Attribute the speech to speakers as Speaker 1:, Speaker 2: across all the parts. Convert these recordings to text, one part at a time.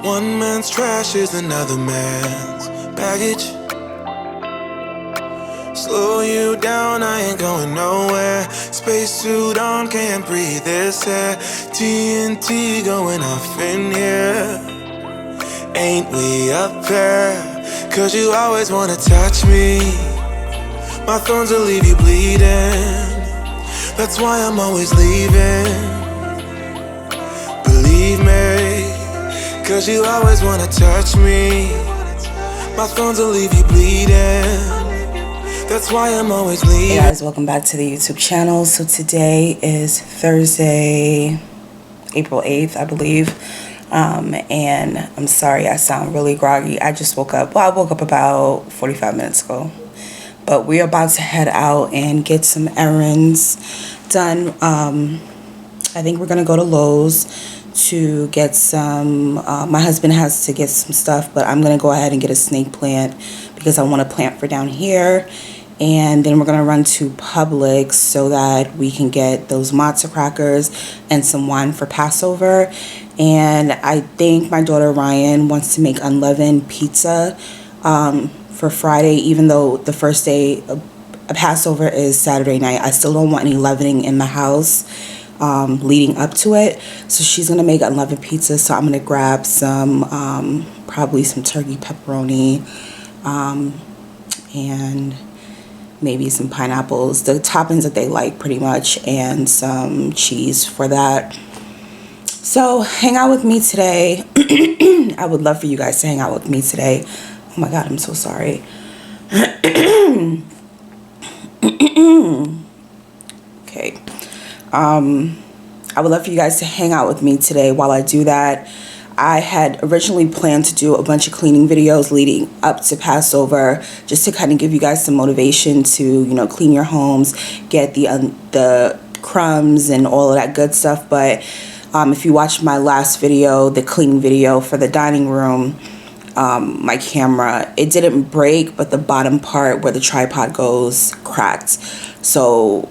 Speaker 1: One man's trash is another man's baggage. Slow you down, I ain't going nowhere. Spacesuit on, can't breathe this air. TNT going off in here. Ain't we up there? Cause you always wanna touch me. My thorns will leave you bleeding. That's why I'm always leaving. Believe me, cause you always wanna touch me. My thorns will leave you bleeding. That's why I'm always leaving.
Speaker 2: Hey guys, welcome back to the YouTube channel. So today is Thursday, April 8th, I believe. And I'm sorry I sound really groggy. I just woke up. Well, I woke up about 45 minutes ago. But we're about to head out and get some errands done. I think we're gonna go to Lowe's to get some, my husband has to get some stuff, but I'm gonna go ahead and get a snake plant because I want a plant for down here. And then we're gonna run to Publix so that we can get those matzo crackers and some wine for Passover. And I think my daughter Ryan wants to make unleavened pizza for Friday, even though the first day of Passover is Saturday night. I still don't want any leavening in the house leading up to it. So she's gonna make unleavened pizza. So I'm gonna grab some, probably some turkey pepperoni, and maybe some pineapples, the toppings that they like pretty much, and some cheese for that. So hang out with me today. I would love for you guys to hang out with me today. Oh my God, I'm so sorry. Okay. I would love for you guys to hang out with me today while I do that. I had originally planned to do a bunch of cleaning videos leading up to Passover, just to kind of give you guys some motivation to, you know, clean your homes, get the crumbs and all of that good stuff. But if you watched my last video, the cleaning video for the dining room, my camera, it didn't break, but the bottom part where the tripod goes cracked. So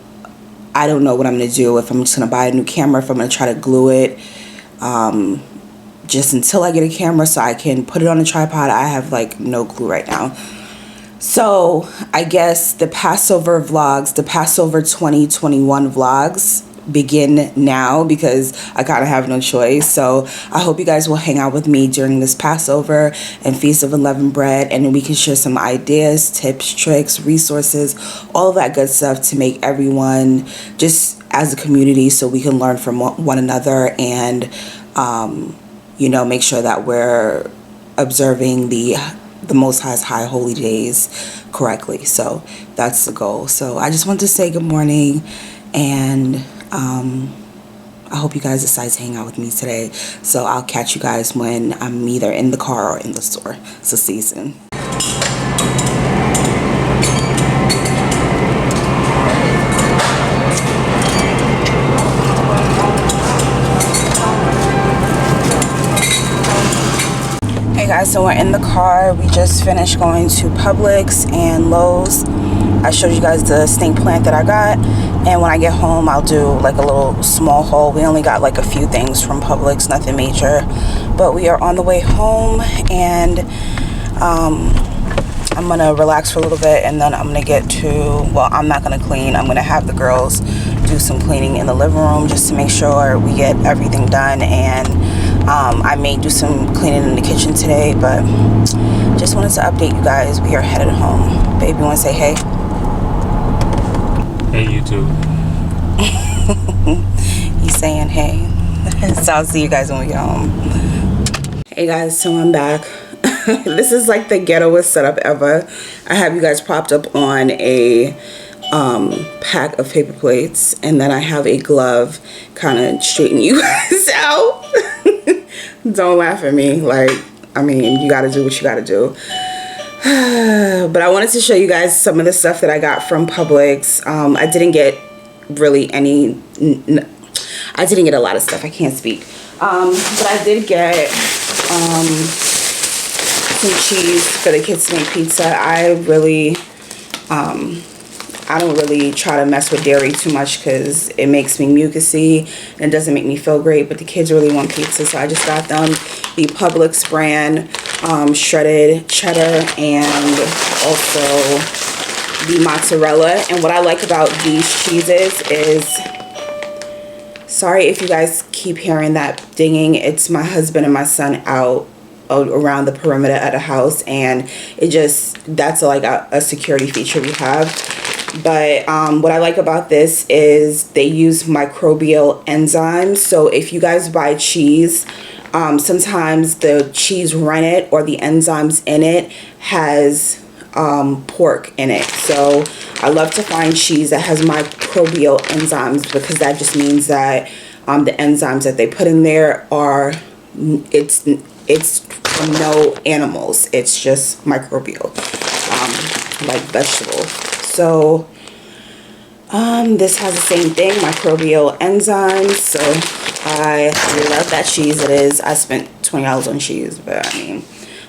Speaker 2: I don't know what I'm going to do, if I'm just going to buy a new camera, if I'm going to try to glue it. Just until I get a camera so I can put it on a tripod. I have like no clue right now. So I guess the Passover vlogs, the Passover 2021 vlogs begin now because I kind of have no choice. So I hope you guys will hang out with me during this Passover and Feast of Unleavened Bread, and we can share some ideas, tips, tricks, resources, all of that good stuff to make everyone just as a community so we can learn from one another and you know, make sure that we're observing the Most High's high holy days correctly. So that's the goal. So I just wanted to say good morning, and I hope you guys decide to hang out with me today. So I'll catch you guys when I'm either in the car or in the store. So see you soon. Hey guys, so we're in the car. We just finished going to Publix and Lowe's. I showed you guys the snake plant that I got, and when I get home I'll do like a little small haul. We only got like a few things from Publix, nothing major, but we are on the way home, and I'm gonna relax for a little bit, and then I'm gonna get to, well, I'm not gonna clean. I'm gonna have the girls do some cleaning in the living room just to make sure we get everything done, and I may do some cleaning in the kitchen today, but just wanted to update you guys. We are headed home. Baby, you want to say hey?
Speaker 3: Hey, YouTube.
Speaker 2: He's saying hey. So I'll see you guys when we get home. Hey guys, so I'm back. This is like the ghettoest setup ever. I have you guys propped up on a pack of paper plates, and then I have a glove kind of straighten you guys out. Don't laugh at me. Like, I mean, you gotta do what you gotta do. But I wanted to show you guys some of the stuff that I got from Publix. I didn't get really any, I didn't get a lot of stuff. I can't speak. But I did get some cheese for the kids to make pizza. I don't really try to mess with dairy too much because it makes me mucusy and doesn't make me feel great, but the kids really want pizza, so I just got them the Publix brand shredded cheddar and also the mozzarella. And what I like about these cheeses is, sorry if you guys keep hearing that dinging, it's my husband and my son out around the perimeter at the house, and it just, that's like a security feature we have. But what I like about this is they use microbial enzymes. So if you guys buy cheese, sometimes the cheese rennet or the enzymes in it has pork in it. So I love to find cheese that has microbial enzymes, because that just means that the enzymes that they put in there are, it's from no animals, it's just microbial, like vegetables. So this has the same thing, microbial enzymes. So I love that cheese. It is, I spent $20 on cheese, but I mean,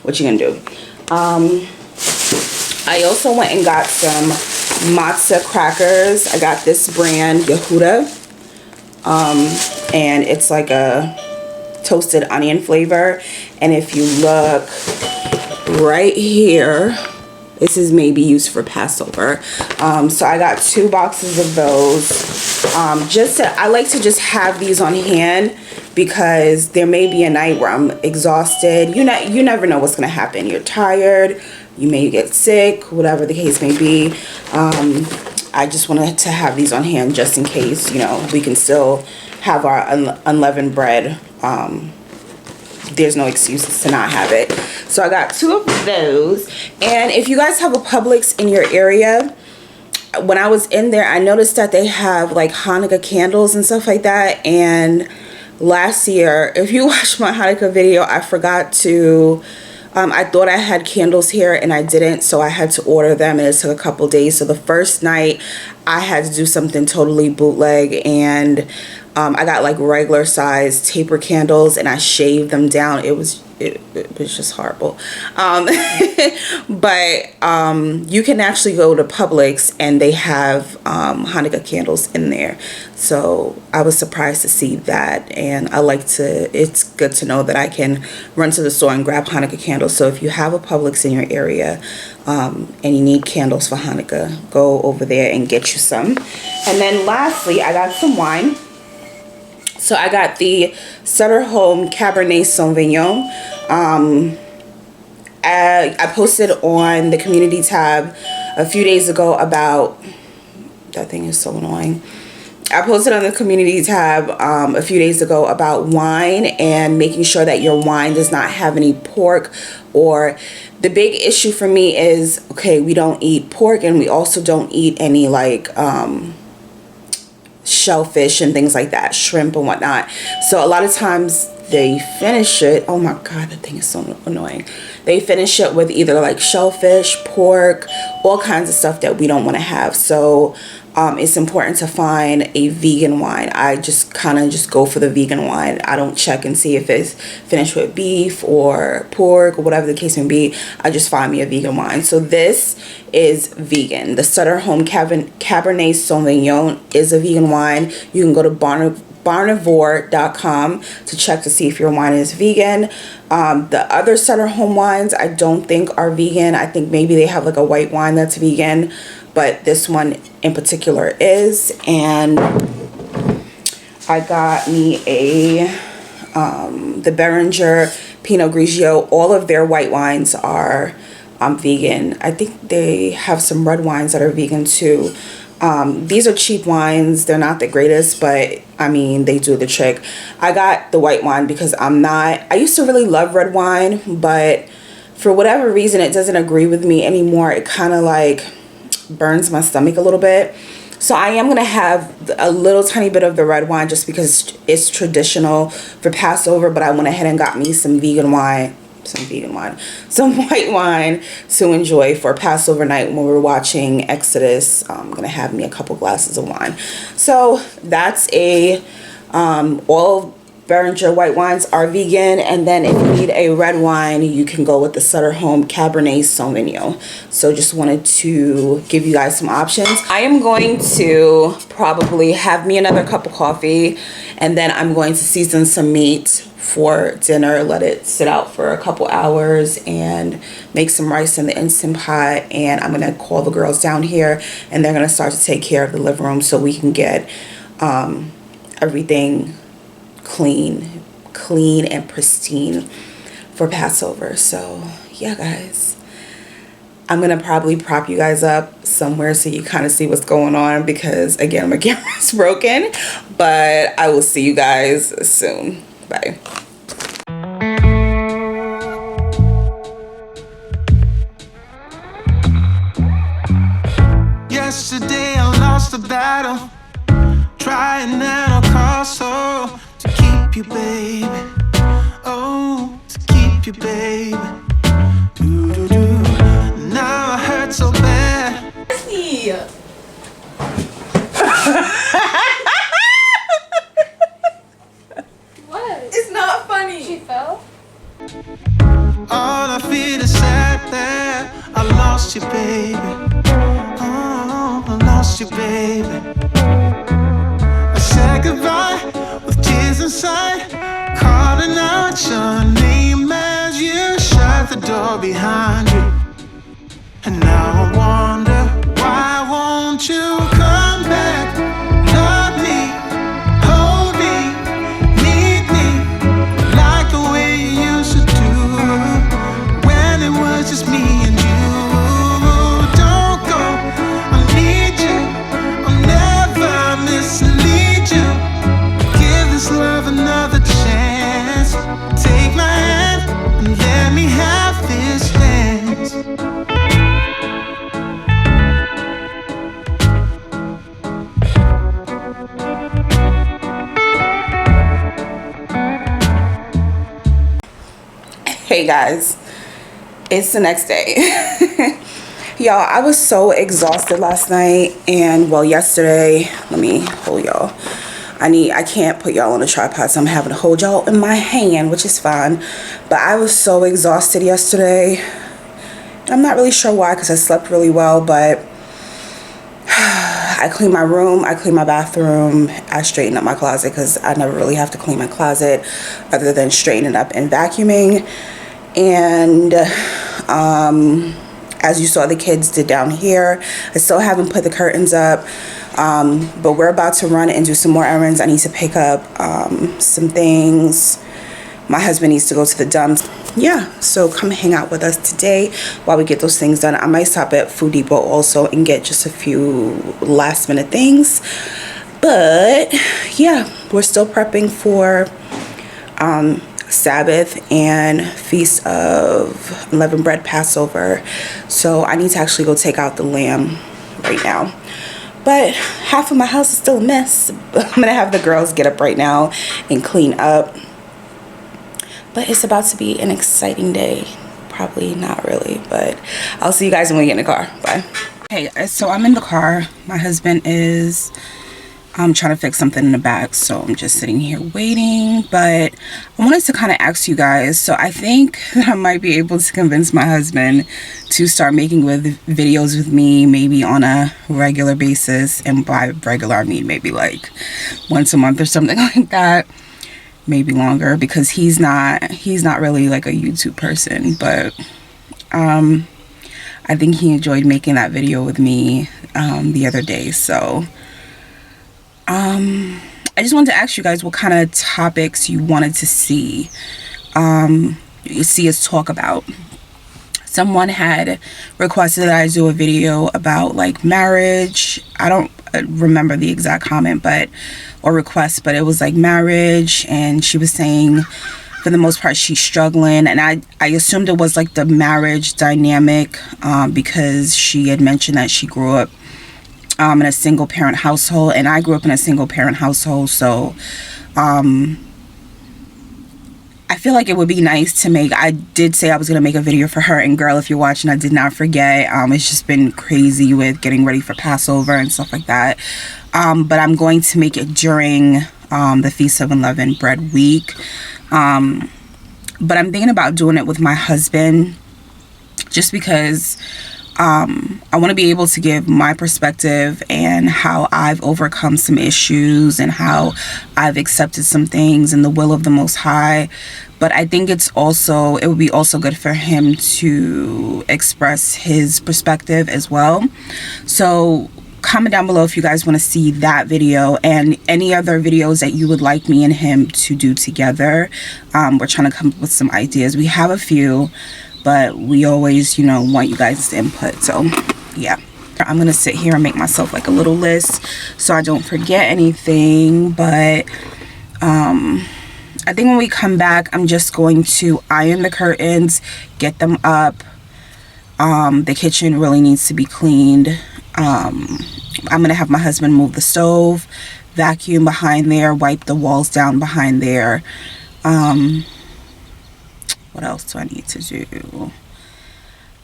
Speaker 2: what you gonna do? I also went and got some matzah crackers. I got this brand, Yehuda, and it's like a toasted onion flavor. And if you look right here, this is maybe used for Passover. So I got 2 boxes of those. I like to just have these on hand, because there may be a night where I'm exhausted. You never know what's gonna happen. You're tired, you may get sick, whatever the case may be. I just wanted to have these on hand just in case, you know, we can still have our unleavened bread. There's no excuses to not have it. So I got 2 of those. And if you guys have a Publix in your area, when I was in there, I noticed that they have like Hanukkah candles and stuff like that. And last year, if you watched my Hanukkah video, I forgot to, I thought I had candles here and I didn't, so I had to order them, and it took a couple days. So the first night I had to do something totally bootleg, and I got like regular size taper candles and I shaved them down. It was just horrible. But you can actually go to Publix and they have Hanukkah candles in there. So I was surprised to see that, and it's good to know that I can run to the store and grab Hanukkah candles. So if you have a Publix in your area and you need candles for Hanukkah, go over there and get you some. And then lastly, I got some wine. So I got the Sutter Home Cabernet Sauvignon. I posted on the community tab a few days ago about, that thing is so annoying. I posted on the community tab a few days ago about wine and making sure that your wine does not have any pork. Or the big issue for me is, okay, we don't eat pork and we also don't eat any like shellfish and things like that, shrimp and whatnot. So a lot of times they finish it, oh my god, that thing is so annoying, they finish it with either like shellfish, pork, all kinds of stuff that we don't want to have. So it's important to find a vegan wine. I just kind of just go for the vegan wine. I don't check and see if it's finished with beef or pork or whatever the case may be. I just find me a vegan wine. So this is vegan. The Sutter Home Cabernet Sauvignon is a vegan wine. You can go to barnivore.com to check to see if your wine is vegan. The other Sutter Home wines I don't think are vegan. I think maybe they have like a white wine that's vegan, but this one in particular is. And I got me the Beringer Pinot Grigio. All of their white wines are vegan. I think they have some red wines that are vegan too. These are cheap wines. They're not the greatest, but I mean, they do the trick. I got the white wine because I used to really love red wine, but for whatever reason, it doesn't agree with me anymore. It kind of like burns my stomach a little bit. So I am going to have a little tiny bit of the red wine just because it's traditional for Passover, but I went ahead and got me some white wine to enjoy for Passover night when we're watching Exodus. I'm going to have me a couple glasses of wine. So that's all Beringer white wines are vegan. And then if you need a red wine, you can go with the Sutter Home Cabernet Sauvignon. So just wanted to give you guys some options. I am going to probably have me another cup of coffee, and then I'm going to season some meat for dinner, let it sit out for a couple hours, and make some rice in the Instant Pot. And I'm gonna call the girls down here, and they're gonna start to take care of the living room so we can get everything clean and pristine for Passover. So yeah, guys, I'm gonna probably prop you guys up somewhere so you kind of see what's going on, because again, my camera's broken. But I will see you guys soon. Bye.
Speaker 1: Yesterday I lost the battle, trying at all costs, oh, to keep you, baby. Oh, to keep you, baby. Do-do-do. Now I hurt so bad.
Speaker 3: What?
Speaker 2: It's not funny.
Speaker 3: She fell?
Speaker 1: All I feel is sad that I lost you, baby. Oh, I lost you, baby. I said goodbye with tears inside, calling out your name as you shut the door behind you. And now I wonder, why won't you come back? Love me, hold me, need me, like the way you used to do, when it was just me and you. Don't go, I need you, I'll never mislead you. Give this love another chance. Take my hand and let me have this dance.
Speaker 2: Hey guys, it's the next day. Y'all, I was so exhausted last night, and well, yesterday. Let me hold y'all. I can't put y'all on a tripod, so I'm having to hold y'all in my hand, which is fine. But I was so exhausted yesterday. I'm not really sure why, because I slept really well, but I cleaned my room, I cleaned my bathroom, I straightened up my closet, because I never really have to clean my closet other than straightening up and vacuuming. And as you saw the kids did down here, I still haven't put the curtains up, but we're about to run and do some more errands. I need to pick up some things. My husband needs to go to the dumps. Yeah, so come hang out with us today while we get those things done. I might stop at Food Depot also and get just a few last minute things. But yeah, we're still prepping for Sabbath and Feast of Unleavened Bread Passover. So I need to actually go take out the lamb right now. But half of my house is still a mess. I'm gonna have the girls get up right now and clean up. But it's about to be an exciting day. Probably not really, but I'll see you guys when we get in the car. Bye. Okay, so I'm in the car. My husband is trying to fix something in the back, so I'm just sitting here waiting. But I wanted to kind of ask you guys, so I think that I might be able to convince my husband to start making videos with me, maybe on a regular basis. And by regular, I mean maybe like once a month or something like that. Maybe longer, because he's not really like a YouTube person. But I think he enjoyed making that video with me the other day. So I just wanted to ask you guys what kind of topics you wanted to see us talk about. Someone had requested that I do a video about like marriage. I don't remember the exact comment or request, but it was like marriage, and she was saying for the most part she's struggling, and I assumed it was like the marriage dynamic because she had mentioned that she grew up in a single parent household, and I grew up in a single parent household. So I feel like it would be nice to I did say I was going to make a video for her, and girl, if you're watching, I did not forget. It's just been crazy with getting ready for Passover and stuff like that. But I'm going to make it during the Feast of Unleavened Bread week. But I'm thinking about doing it with my husband, just because I want to be able to give my perspective and how I've overcome some issues and how I've accepted some things in the will of the Most High. But I think it would be also good for him to express his perspective as well. So comment down below if you guys want to see that video and any other videos that you would like me and him to do together. We're trying to come up with some ideas. We have a few, but we always, you know, want you guys' input. So yeah, I'm gonna sit here and make myself like a little list so I don't forget anything. But I think when we come back, I'm just going to iron the curtains, get them up. The kitchen really needs to be cleaned. I'm gonna have my husband move the stove, vacuum behind there, wipe the walls down behind there. What else do I need to do?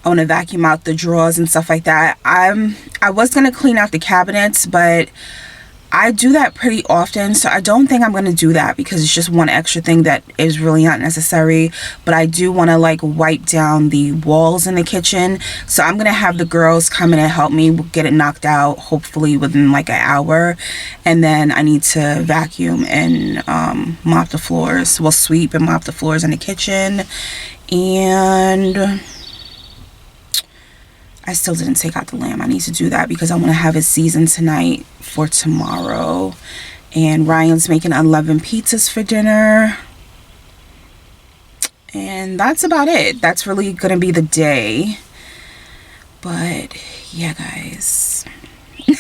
Speaker 2: I want to vacuum out the drawers and stuff like that. I was gonna clean out the cabinets, but I do that pretty often, so I don't think I'm going to do that because it's just one extra thing that is really not necessary. But I do want to like wipe down the walls in the kitchen, so I'm going to have the girls come in and help me get it knocked out, hopefully within like an hour. And then I need to vacuum and mop the floors, well, sweep and mop the floors in the kitchen. And I still didn't take out the lamb. I need to do that because I want to have it seasoned tonight for tomorrow. And Ryan's making unleavened pizzas for dinner. And that's about it. That's really going to be the day. But yeah, guys.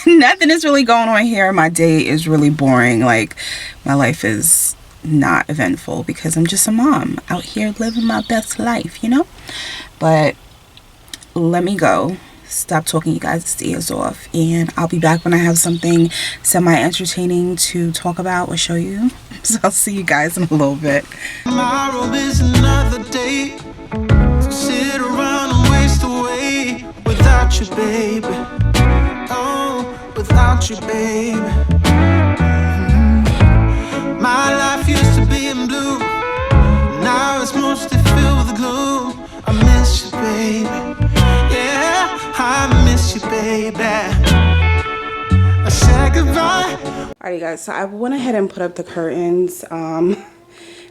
Speaker 2: Nothing is really going on here. My day is really boring. Like, my life is not eventful because I'm just a mom out here living my best life, you know? But let me go, stop talking you guys' ears off, and I'll be back when I have something semi-entertaining to talk about or show you. So I'll see you guys in a little bit.
Speaker 1: Tomorrow is another day to sit around and waste away without you, baby. Oh, without you, baby. My life used to be in blue, now it's mostly filled with gloom. I miss you, baby. Yeah, I miss you, baby. I said goodbye.
Speaker 2: Alrighty, guys, so I went ahead and put up the curtains.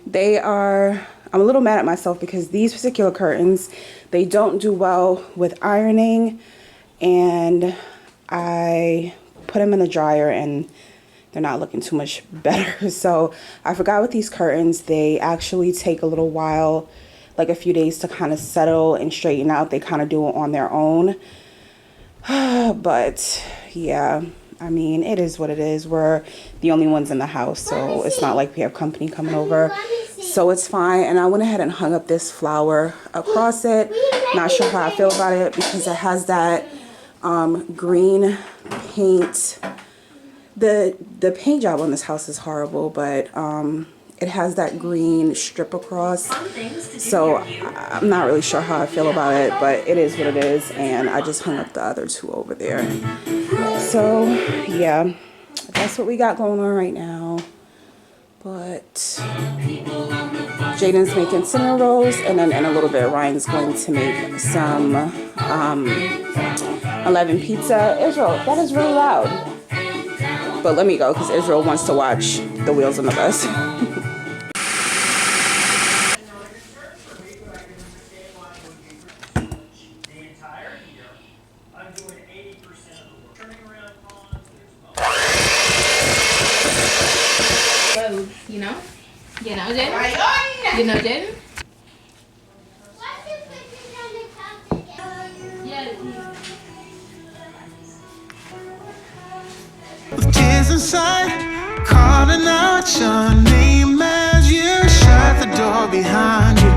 Speaker 2: They are, I'm a little mad at myself because these particular curtains, they don't do well with ironing, and I put them in the dryer and they're not looking too much better. So I forgot with these curtains, they actually take a little while, like a few days to kind of settle and straighten out. They kind of do it on their own. But yeah, I mean, it is what it is. We're the only ones in the house, so it's not like we have company coming over, so it's fine. And I went ahead and hung up this flower across it. Not sure how I feel about it because it has that green paint. The paint job on this house is horrible, but it has that green strip across, so I'm not really sure how I feel about it, but it is what it is. And I just hung up the other two over there. So yeah, that's what we got going on right now. But Jaden's making cinnamon rolls, and then in a little bit Ryan's going to make some 11 pizza. Israel, that is really loud. But let me go because Israel wants to watch the wheels on the bus.
Speaker 3: You know? You know, Jen? You know, Jen?
Speaker 1: With tears inside, calling out your name as you shut the door behind you.